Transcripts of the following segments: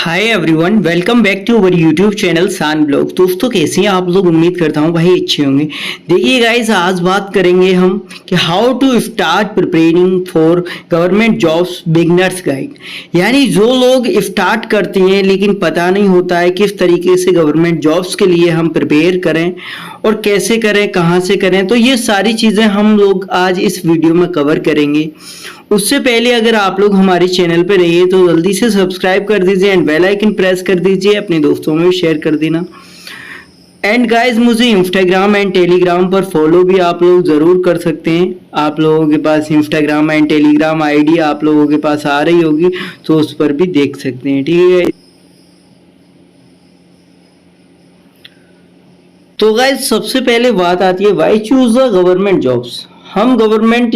Hi everyone, welcome back to our YouTube channel सान blog. दोस्तों कैसे हैं आप लोग? उम्मीद करता हूं भाई अच्छे होंगे। देखिए गाइस, आज बात करेंगे हम कि how to start preparing for government jobs beginners guide. यानी जो लोग स्टार्ट करते हैं लेकिन पता नहीं होता है किस तरीके से गवर्नमेंट जॉब्स के लिए हम प्रिपेयर करें और कैसे करें, कहाँ से करें, तो ये सारी चीज़ें हम लोग आज इस वीडियो में कवर करेंगे। उससे पहले अगर आप लोग हमारे चैनल पर रहिए तो जल्दी से सब्सक्राइब कर दीजिए एंड बेल आइकन प्रेस कर दीजिए, अपने दोस्तों में शेयर कर देना। एंड गाइस, मुझे इंस्टाग्राम एंड टेलीग्राम पर फॉलो भी आप लोग ज़रूर कर सकते हैं। आप लोगों के पास इंस्टाग्राम एंड टेलीग्राम आईडी आप लोगों के पास आ रही होगी तो उस पर भी देख सकते हैं, ठीक है। तो गाइस, सबसे पहले बात आती है why choose the government jobs. हम गवर्नमेंट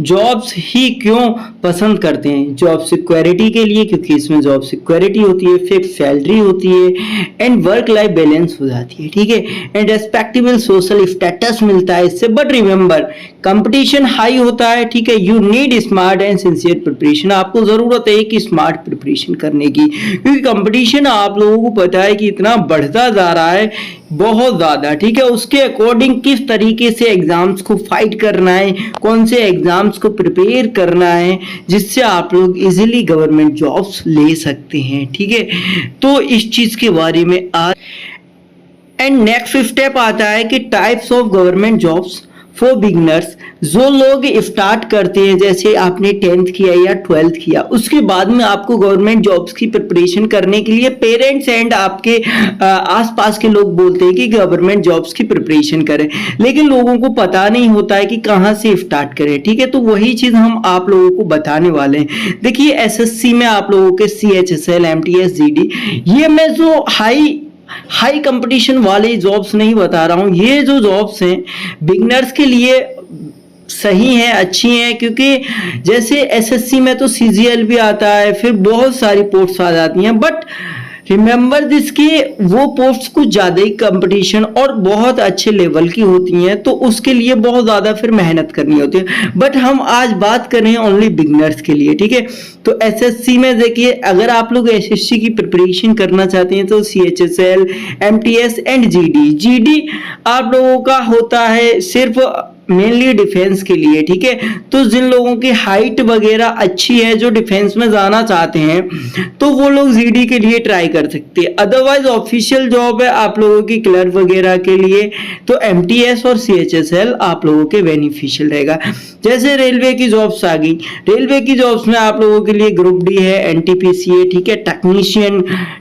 जॉब्स ही क्यों पसंद करते हैं? जॉब सिक्योरिटी के लिए, क्योंकि इसमें जॉब सिक्योरिटी होती है, फिक्स सैलरी होती है एंड वर्क लाइफ बैलेंस हो जाती है, ठीक है। एंड रेस्पेक्टेबल सोशल स्टेटस मिलता है इससे। बट रिमेंबर, कंपटीशन हाई होता है, ठीक है। You need smart and sincere preparation. आपको जरूरत है कि स्मार्ट प्रिपरेशन करने की, क्योंकि कंपटीशन आप लोगों को पता है कि इतना बढ़ता जा रहा है, बहुत ज्यादा, ठीक है। उसके अकॉर्डिंग किस तरीके से एग्जाम्स को फाइट करना है, कौन से एग्जाम्स को प्रिपेयर करना है, जिससे आप लोग इजीली गवर्नमेंट जॉब्स ले सकते हैं, ठीक है। तो इस चीज के बारे में आज एंड नेक्स्ट स्टेप आता है कि types of government jobs for beginners. जो लोग स्टार्ट करते हैं, जैसे आपने 10th किया या 12th किया, उसके बाद में आपको गवर्नमेंट जॉब्स की प्रिपरेशन करने के लिए पेरेंट्स एंड आपके आसपास के लोग बोलते हैं कि गवर्नमेंट जॉब्स की प्रिपरेशन करें, लेकिन लोगों को पता नहीं होता है कि कहाँ से स्टार्ट करें, ठीक है। तो वही चीज हम आप लोगों को बताने वाले हैं। देखिए, एसएससी में आप लोगों के CHSL, MTS, GD, ये मैं जो हाई कंपटीशन वाले जॉब्स नहीं बता रहा हूं। ये जो जॉब्स हैं बिगनर्स के लिए सही है, अच्छी हैं, क्योंकि जैसे एसएससी में तो CGL भी आता है, फिर बहुत सारी पोस्ट्स आ जाती हैं। बट रिमेंबर दिस कि वो पोस्ट्स कुछ ज़्यादा ही कंपटीशन और बहुत अच्छे लेवल की होती हैं, तो उसके लिए बहुत ज़्यादा फिर मेहनत करनी होती है। बट हम आज बात कर रहे हैं ओनली बिगनर्स के लिए, ठीक है। तो एसएससी में देखिए, अगर आप लोग एसएससी की प्रिपरेशन करना चाहते हैं तो CHSL, MTS एंड GD आप लोगों का होता है सिर्फ मेनली डिफेंस के लिए, ठीक है। तो जिन लोगों की हाइट वगैरह अच्छी है, जो डिफेंस में जाना चाहते हैं, तो वो लोग GD के लिए ट्राई कर सकते हैं। अदरवाइज ऑफिशियल जॉब है आप लोगों की क्लर्क वगैरह के लिए, तो MTS और CHSL आप लोगों के बेनिफिशियल रहेगा। जैसे रेलवे की जॉब्स आ गई, रेलवे की जॉब्स में आप लोगों के लिए ग्रुप D है, NTPC है, ठीक है।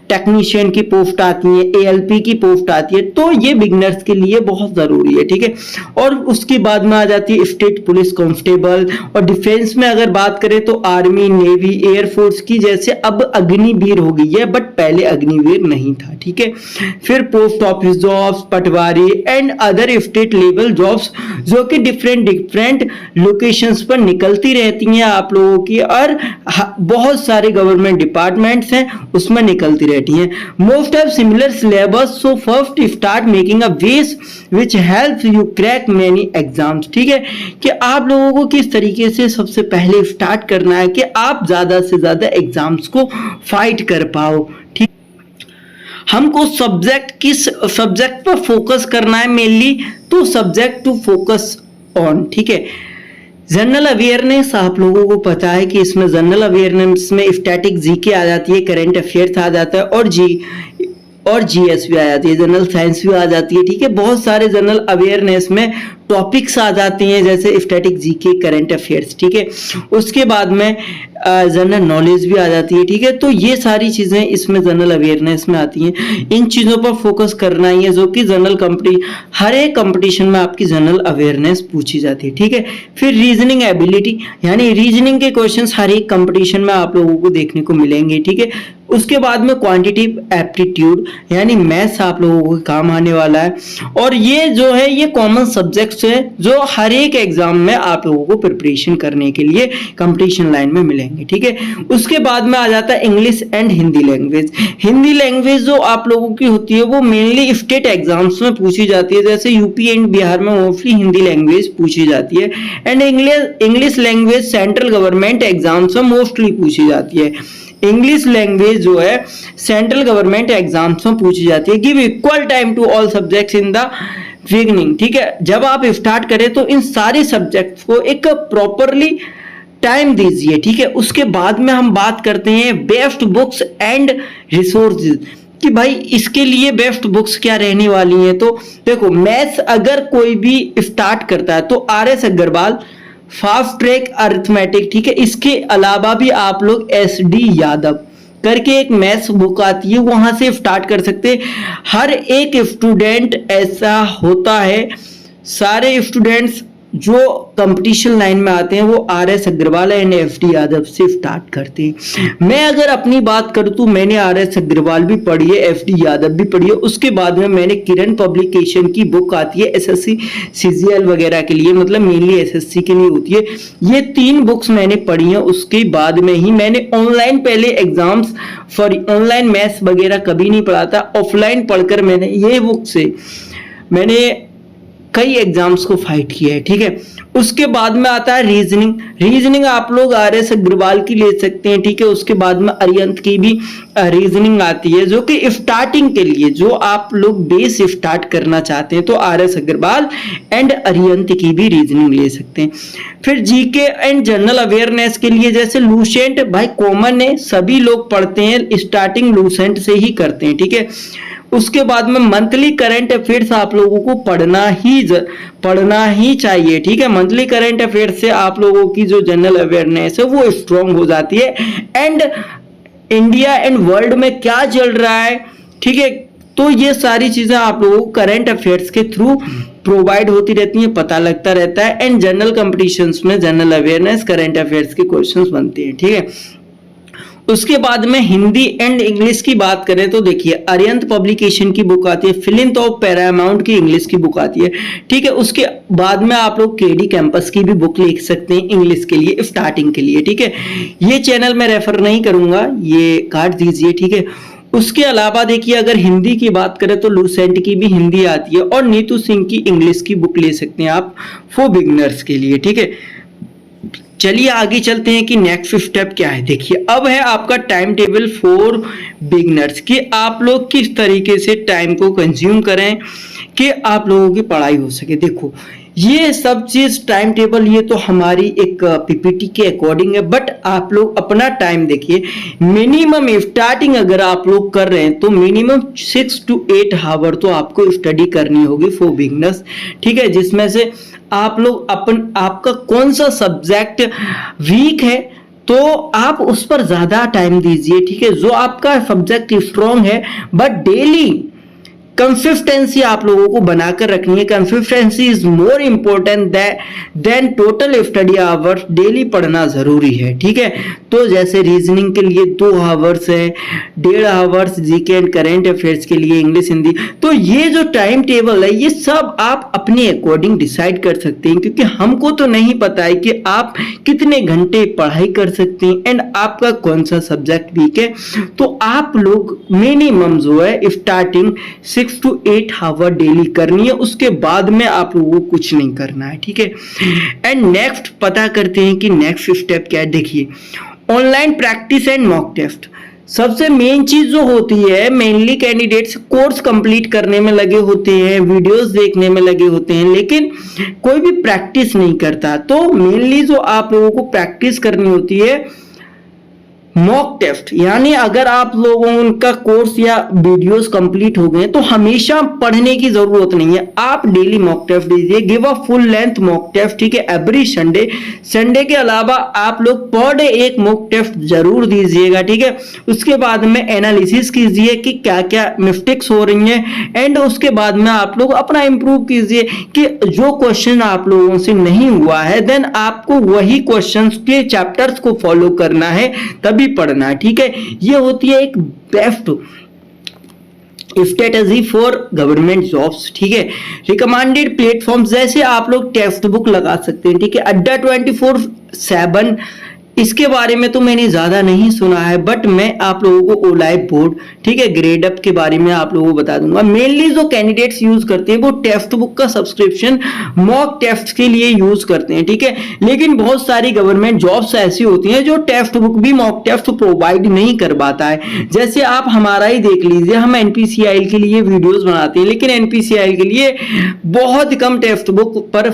टेक्नीशियन की पोस्ट आती है, ALP की पोस्ट आती है, तो ये बिगनर्स के लिए बहुत जरूरी है, ठीक है। और उसके बाद में आ जाती है स्टेट पुलिस कांस्टेबल। और डिफेंस में अगर बात करें तो आर्मी, नेवी, एयरफोर्स की, जैसे अब अग्निवीर हो गई है, बट पहले अग्निवीर नहीं था, ठीक है। फिर post office jobs, Patwari and other state level jobs, जो कि डिफरेंट लोकेशंस पर निकलती रहती हैं आप लोगों की, और बहुत सारे गवर्नमेंट डिपार्टमेंट्स हैं उसमें निकलती रहती हैं। Most of similar syllabus, so first start making a base which helps you crack many exams, ठीक है। कि आप लोगों को किस तरीके से सबसे पहले स्टार्ट करना है कि आप ज्यादा से ज्यादा एग्जाम्स को फाइट कर पाओ, ठीक। हमको किस सब्जेक्ट पर फोकस करना है मेनली, तो सब्जेक्ट टू फोकस ऑन, ठीक है। जनरल अवेयरनेस, आप लोगों को पता है कि इसमें जनरल अवेयरनेस में स्टैटिक GK आ जाती है, करंट अफेयर्स आ जाता है, और GS भी आ जाती है, जनरल साइंस भी आ जाती है, ठीक है। बहुत सारे जनरल अवेयरनेस में टॉपिक्स आ जाती हैं, जैसे स्टैटिक GK, करंट अफेयर्स, ठीक है। उसके बाद में जनरल नॉलेज भी आ जाती है, ठीक है। तो ये सारी चीजें इसमें जनरल अवेयरनेस में आती हैं। इन चीजों पर फोकस करना ही है, जो कि हर एक कंपटीशन में आपकी जनरल अवेयरनेस पूछी जाती है, ठीक है। फिर रीजनिंग एबिलिटी, यानी रीजनिंग के क्वेश्चंस हर एक कंपटीशन में आप लोगों को देखने को मिलेंगे, ठीक है। उसके बाद में क्वांटिटेटिव एप्टीट्यूड, यानी मैथ्स आप लोगों को काम आने वाला है। और ये जो है, ये कॉमन सब्जेक्ट्स है जो हर एक एग्जाम में आप लोगों को प्रिपरेशन करने के लिए कंपटीशन लाइन में मिलेंगे, ठीक है। उसके बाद में आ जाता है English and Hindi language. Hindi language जो आप लोगों की होती है वो मेनली स्टेट एग्जाम्स में पूछी जाती है, जैसे यूपी एंड बिहार में मोस्टली हिंदी लैंग्वेज पूछी जाती है। And English language central government exams में मोस्टली पूछी जाती है। इंग्लिश लैंग्वेज जो है सेंट्रल गवर्नमेंट एग्जाम्स में पूछी जाती है। Give equal time to all subjects in the beginning, ठीक है, जब आप स्टार्ट करें तो इन सारे सब्जेक्ट्स को एक प्रॉपरली टाइम दीजिए, ठीक है। उसके बाद में हम बात करते हैं बेस्ट बुक्स एंड रिसोर्सेज कि भाई इसके लिए बेस्ट बुक्स क्या रहने वाली हैं। तो देखो मैथ्स अगर कोई भी स्टार्ट करता है तो R S. Agarwal fast track arithmetic, ठीक है। इसके अलावा भी आप लोग एस.डी. यादव करके एक मैथ्स बुक आती है, वहां से स्टार्ट कर सकते हैं। हर एक स्टूडेंट ऐसा होता है, सारे स्टूडेंट्स जो कंपटीशन लाइन में आते हैं वो R S. Agarwal and S D. Yadav से स्टार्ट करते हैं। मैं अगर अपनी बात करूं तो मैंने आर.एस. अग्रवाल भी पढ़ी है, एस.डी. यादव भी पढ़ी है। उसके बाद में मैंने किरण पब्लिकेशन की बुक आती है एसएससी सीजीएल वगैरह के लिए, मतलब मेनली एसएससी के लिए होती है। ये 3 बुक्स मैंने पढ़ी हैं। उसके बाद में ही मैंने ऑनलाइन पहले एग्जाम्स फॉर ऑनलाइन मैथ्स वगैरह कभी नहीं पढ़ा था, ऑफलाइन पढ़कर मैंने ये बुक से मैंने कई एग्जाम्स को फाइट किया है, ठीक है। उसके बाद में आता है रीजनिंग। रीजनिंग आप लोग आर.एस. अग्रवाल की ले सकते हैं, ठीक है। उसके बाद में अरिहंत की भी रीजनिंग आती है, जो कि स्टार्टिंग के लिए जो आप लोग बेस स्टार्ट करना चाहते हैं तो आर.एस. अग्रवाल एंड अरिहंत की भी रीजनिंग ले सकते हैं। फिर जीके एंड जनरल अवेयरनेस के लिए जैसे लूसेंट भाई कॉमन है, सभी लोग पढ़ते हैं, स्टार्टिंग लूसेंट से ही करते हैं, ठीक है। उसके बाद में मंथली करंट अफेयर्स आप लोगों को पढ़ना ही चाहिए, ठीक है। मंथली करंट अफेयर्स से आप लोगों की जो जनरल अवेयरनेस है वो स्ट्रांग हो जाती है एंड इंडिया एंड वर्ल्ड में क्या चल रहा है, ठीक है। तो ये सारी चीजें आप लोगों को करंट अफेयर्स के थ्रू प्रोवाइड होती रहती हैं, पता लगता रहता है। एंड जनरल कंपटीशंस में जनरल अवेयरनेस करंट अफेयर्स के क्वेश्चंस बनते हैं, ठीक है। उसके बाद में हिंदी एंड इंग्लिश की बात करें तो देखिए अरिहंत पब्लिकेशन की बुक आती है, फिलिंथ ऑफ पैरामाउंट की इंग्लिश की बुक आती है, ठीक है। उसके बाद में आप लोग केडी कैंपस की भी बुक लिख सकते हैं इंग्लिश के लिए, स्टार्टिंग के लिए, ठीक है। ये चैनल मैं रेफर नहीं करूंगा, ये काट दीजिए, ठीक है। उसके अलावा देखिए अगर हिंदी की बात करें तो लूसेंट की भी हिंदी आती है और नीतू सिंह की इंग्लिश की बुक ले सकते हैं आप फॉर बिगिनर्स के लिए, ठीक है। चलिए आगे चलते हैं कि नेक्स्ट स्टेप क्या है। देखिए अब है आपका टाइम टेबल फॉर बिगिनर्स कि आप लोग किस तरीके से टाइम को कंज्यूम करें कि आप लोगों की पढ़ाई हो सके। देखो ये सब चीज टाइम टेबल ये तो हमारी एक पीपीटी के अकॉर्डिंग है, बट आप लोग अपना टाइम देखिए। मिनिमम स्टार्टिंग अगर आप लोग कर रहे हैं तो मिनिमम 6 to 8 आवर तो आपको स्टडी करनी होगी फॉर बिगिनर्स, ठीक है। जिसमें से आप लोग आपका कौन सा सब्जेक्ट वीक है तो आप उस पर ज्यादा टाइम दीजिए, ठीक है। जो आपका सब्जेक्ट स्ट्रॉन्ग है बट डेली कंसिस्टेंसी आप लोगों को बनाकर रखनी है। Consistency is more important than total study hours. Daily पढ़ना जरूरी है, ठीक है। तो जैसे रीजनिंग के लिए 2 आवर्स है, 1.5 hours GK and current affairs के लिए इंग्लिश हिंदी। तो ये जो टाइम टेबल है ये सब आप अपने अकॉर्डिंग डिसाइड कर सकते हैं, क्योंकि हमको तो नहीं पता है कि आप कितने घंटे पढ़ाई कर सकते हैं एंड आपका कौन सा सब्जेक्ट वीक है। तो आप लोग मिनिमम जो है स्टार्टिंग 6 to 8 आवर डेली करनी है, उसके बाद में आप लोगों को कुछ नहीं करना है, ठीक है। एंड नेक्स्ट पता करते हैं कि नेक्स्ट स्टेप क्या है। देखिए online practice and mock test सबसे मेन चीज जो होती है, मेनली कैंडिडेट्स कोर्स कंप्लीट करने में लगे होते हैं, वीडियोस देखने में लगे होते हैं, लेकिन कोई भी प्रैक्टिस नहीं करता। तो मेनली जो आप लोगों को प्रैक्टिस करनी होती है मॉक टेस्ट, यानी अगर आप लोगों का कोर्स या वीडियोस कंप्लीट हो गए तो हमेशा पढ़ने की जरूरत नहीं है, आप डेली मॉक टेस्ट दीजिए। Give a full length mock test, ठीक है, एवरी संडे के अलावा आप लोग पर डे एक मॉक टेस्ट जरूर दीजिएगा, ठीक है। उसके बाद में एनालिसिस कीजिए कि क्या क्या मिस्टेक्स हो रही हैं एंड उसके बाद में आप लोग अपना इंप्रूव कीजिए कि जो क्वेश्चन आप लोगों से नहीं हुआ है देन आपको वही क्वेश्चंस के चैप्टर्स को फॉलो करना है, तभी पढ़ना है, ठीक है। ये होती है एक best strategy for government jobs, ठीक है। रिकमेंडेड प्लेटफॉर्म्स जैसे आप लोग टेक्स्ट बुक लगा सकते हैं, ठीक है। अड्डा 24/7 इसके बारे में तो मैंने ज़्यादा नहीं सुना है, बट मैं आप लोगों को ओलाइव बोर्ड, ठीक है, ग्रेड अप के बारे में आप लोगों को बता दूंगा। मेनली जो कैंडिडेट्स यूज करते हैं वो टेक्स्ट बुक का सब्सक्रिप्शन मॉक टेस्ट के लिए यूज करते हैं, ठीक है। लेकिन बहुत सारी गवर्नमेंट जॉब्स ऐसी होती हैं जो टेक्स्ट बुक भी मॉक टेस्ट प्रोवाइड नहीं कर पाता है। जैसे आप हमारा ही देख लीजिए, हम एनपीसीआई के लिए वीडियोस बनाते हैं, लेकिन एनपीसीआई के लिए बहुत कम टेक्स्ट बुक पर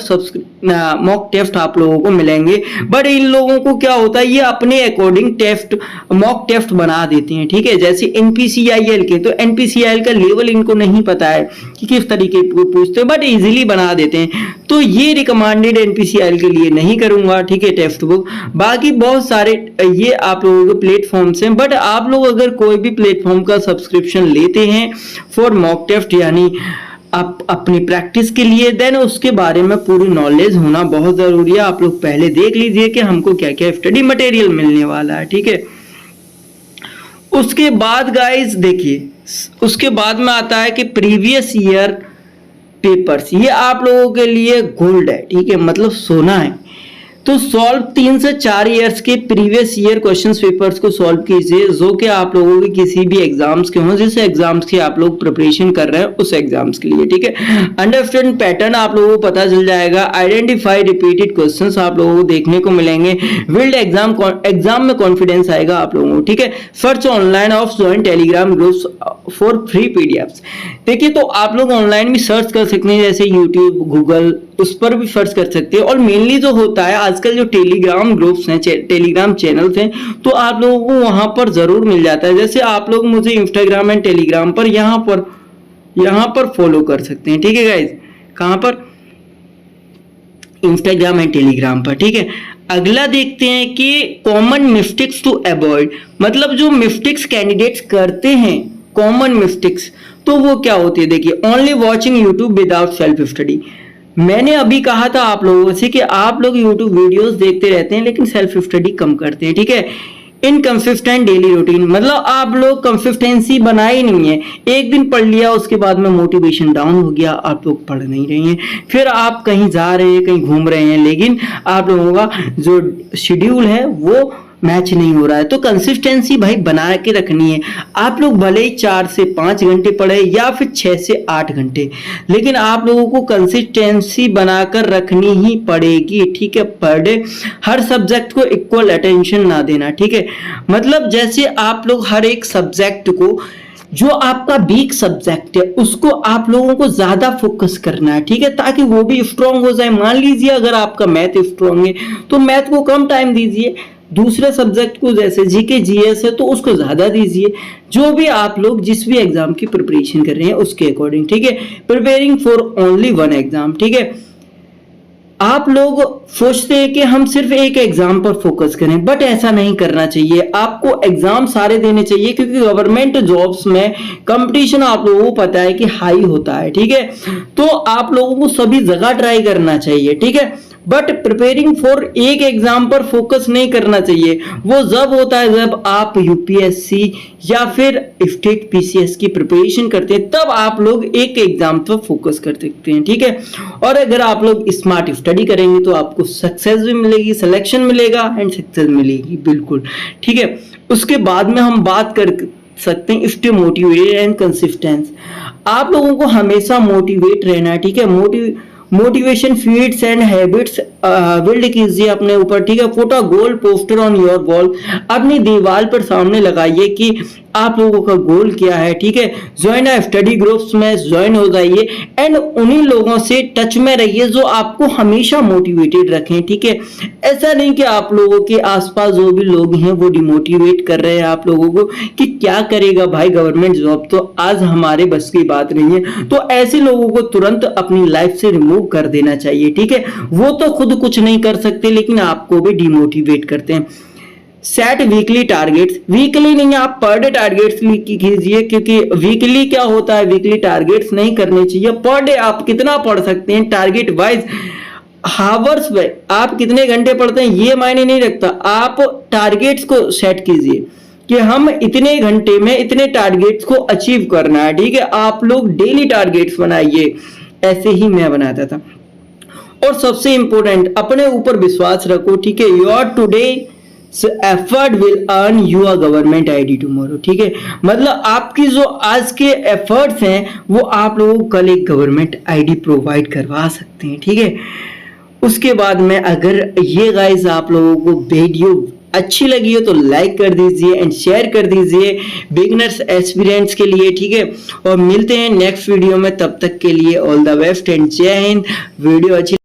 मॉक टेस्ट आप लोगों को मिलेंगे। बट इन लोगों को क्या होता है, ये अपने अकॉर्डिंग टेस्ट मॉक टेस्ट बना देते हैं, ठीक है। जैसे एनपीसीआईएल के, तो एनपीसीआईएल का लेवल इनको नहीं पता है कि किस तरीके को पूछते हैं, बट इजीली बना देते हैं। तो ये रिकमेंडेड एनपीसीआईएल के लिए नहीं करूंगा, ठीक है, टेक्स्ट बुक। बाकी बहुत सारे ये आप लोगों के प्लेटफॉर्म्स हैं, बट आप लोग अगर कोई भी प्लेटफॉर्म का सब्सक्रिप्शन लेते हैं फॉर मॉक टेस्ट, यानी आप अपनी प्रैक्टिस के लिए, देन उसके बारे में पूरी नॉलेज होना बहुत जरूरी है। आप लोग पहले देख लीजिए कि हमको क्या क्या स्टडी मटेरियल मिलने वाला है, ठीक है। उसके बाद गाइस देखिए, उसके बाद में आता है कि प्रीवियस ईयर पेपर्स, ये आप लोगों के लिए गोल्ड है, ठीक है, मतलब सोना है। तो सॉल्व 3 से 4 इयर्स के प्रीवियस ईयर क्वेश्चंस पेपर्स को सॉल्व कीजिए, जो कि आप लोगों के किसी भी एग्जाम्स के हों, जिस एग्जाम्स की आप लोग प्रिपरेशन कर रहे हैं उस एग्जाम्स के लिए, ठीक है। अंडरस्टैंड पैटर्न आप लोगों को पता चल जाएगा। आइडेंटिफाई रिपीटेड क्वेश्चंस आप लोगों को देखने को मिलेंगे। बिल्ड एग्जाम में कॉन्फिडेंस आएगा आप लोगों को, ठीक है। Search online off join Telegram groups for free PDFs. देखिए, तो आप लोग ऑनलाइन भी सर्च कर सकते हैं, जैसे यूट्यूब, गूगल, उस पर भी सर्च कर सकते हैं। और मेनली जो होता है आजकल जो टेलीग्राम ग्रुप्स हैं, टेलीग्राम चैनल्स हैं, तो आप लोगों को वहां पर जरूर मिल जाता है। जैसे आप लोग मुझे इंस्टाग्राम एंड टेलीग्राम पर यहाँ पर फॉलो कर सकते हैं, ठीक है गाइज। कहां पर? इंस्टाग्राम एंड टेलीग्राम पर, ठीक है। अगला देखते हैं कि कॉमन मिस्टेक्स टू अवॉइड, मतलब जो मिस्टेक्स कैंडिडेट्स करते हैं, कॉमन मिस्टेक्स, तो वो क्या होती है। देखिए, only watching YouTube without self study. मैंने अभी कहा था आप लोगों से कि आप लोग यूट्यूब वीडियोस देखते रहते हैं लेकिन सेल्फ स्टडी कम करते हैं, ठीक है। इनकंसिस्टेंट डेली रूटीन, मतलब आप लोग कंसिस्टेंसी बनाई नहीं है। एक दिन पढ़ लिया, उसके बाद में मोटिवेशन डाउन हो गया, आप लोग पढ़ नहीं रहे हैं। फिर आप कहीं जा रहे हैं, कहीं घूम रहे हैं, लेकिन आप लोगों का जो शेड्यूल है वो मैच नहीं हो रहा है। तो कंसिस्टेंसी भाई बना के रखनी है। आप लोग भले ही 4 से 5 घंटे पढ़े या फिर 6 से 8 घंटे, लेकिन आप लोगों को कंसिस्टेंसी बनाकर रखनी ही पड़ेगी, ठीक है। पर डे हर सब्जेक्ट को इक्वल अटेंशन ना देना, ठीक है। मतलब जैसे आप लोग हर एक सब्जेक्ट को, जो आपका वीक सब्जेक्ट है उसको आप लोगों को ज्यादा फोकस करना है, ठीक है, ताकि वो भी स्ट्रांग हो जाए। मान लीजिए अगर आपका मैथ स्ट्रांग है तो मैथ को कम टाइम दीजिए, दूसरे सब्जेक्ट को जैसे जीके जीएस है तो उसको ज्यादा दीजिए। जो भी आप लोग जिस भी एग्जाम की प्रिपरेशन कर रहे हैं उसके अकॉर्डिंग, ठीक है। Preparing for only one exam, ठीक है। आप लोग सोचते हैं कि हम सिर्फ एक एग्जाम पर फोकस करें, बट ऐसा नहीं करना चाहिए। आपको एग्जाम सारे देने चाहिए, क्योंकि गवर्नमेंट जॉब्स में कंपटीशन आप लोगों को पता है कि हाई होता है, ठीक है। तो आप लोगों को सभी जगह ट्राई करना चाहिए, ठीक है। बट प्रिपेयरिंग फॉर एक एग्जाम पर फोकस नहीं करना चाहिए। वो जब होता है जब आप यूपीएससी या फिर स्टेट पीसीएस की प्रिपरेशन करते हैं, तब आप लोग एक एग्जाम पर फोकस कर सकते हैं, ठीक है। और अगर आप लोग स्मार्ट स्टडी करेंगे तो आपको सक्सेस भी मिलेगी, सिलेक्शन मिलेगा एंड सक्सेस मिलेगी, बिल्कुल, ठीक है। उसके बाद में हम बात कर सकते हैं स्टे मोटिवेटेड एंड कंसिस्टेंस। आप लोगों को हमेशा मोटिवेट रहना है, ठीक है। Motivation feeds and habits build कीजिए अपने ऊपर, ठीक है। Photo goal poster on your wall, अपनी दीवार पर सामने लगाइए कि आप लोगों का गोल क्या है, ठीक है। ज्वाइन स्टडी ग्रुप्स में ज्वाइन हो जाइए एंड उन्हीं लोगों से टच में रहिए जो आपको हमेशा मोटिवेटेड रखें, ठीक है। ऐसा नहीं कि आप लोगों के आसपास जो भी लोग हैं वो डिमोटिवेट कर रहे हैं आप लोगों को कि क्या करेगा भाई, गवर्नमेंट जॉब तो आज हमारे बस की बात नहीं है। तो ऐसे लोगों को तुरंत अपनी लाइफ से रिमूव कर देना चाहिए, ठीक है। वो तो खुद कुछ नहीं कर सकते लेकिन आपको भी डिमोटिवेट करते हैं। सेट वीकली टारगेट्स, वीकली नहीं, आप पर डे टारगेट्स कीजिए, क्योंकि वीकली क्या होता है, वीकली टारगेट्स नहीं करने चाहिए। पर डे आप कितना पढ़ सकते हैं टारगेट वाइज, हावर्स में आप कितने घंटे पढ़ते हैं ये मायने नहीं रखता। आप टारगेट्स को सेट कीजिए कि हम इतने घंटे में इतने टारगेट्स को अचीव करना है, ठीक है। आप लोग डेली टारगेट्स बनाइए, ऐसे ही मैं बनाता था। और सबसे इंपॉर्टेंट, अपने ऊपर विश्वास रखो, ठीक है। Your today so effort will earn you a government ID tomorrow. ठीक है, मतलब आपकी जो आज के एफर्ट्स हैं वो आप लोगों को कल एक गवर्नमेंट आईडी प्रोवाइड करवा सकते हैं। ठीक है, उसके बाद में अगर ये गाइस आप लोगों को वीडियो अच्छी लगी हो तो लाइक कर दीजिए एंड शेयर कर दीजिए बिगनर्स एस्पिरेंट्स के लिए। ठीक है, और मिलते हैं नेक्स्ट वीडियो में, तब तक के लिए ऑल द बेस्ट एंड जय हिंद। वीडियो अच्छी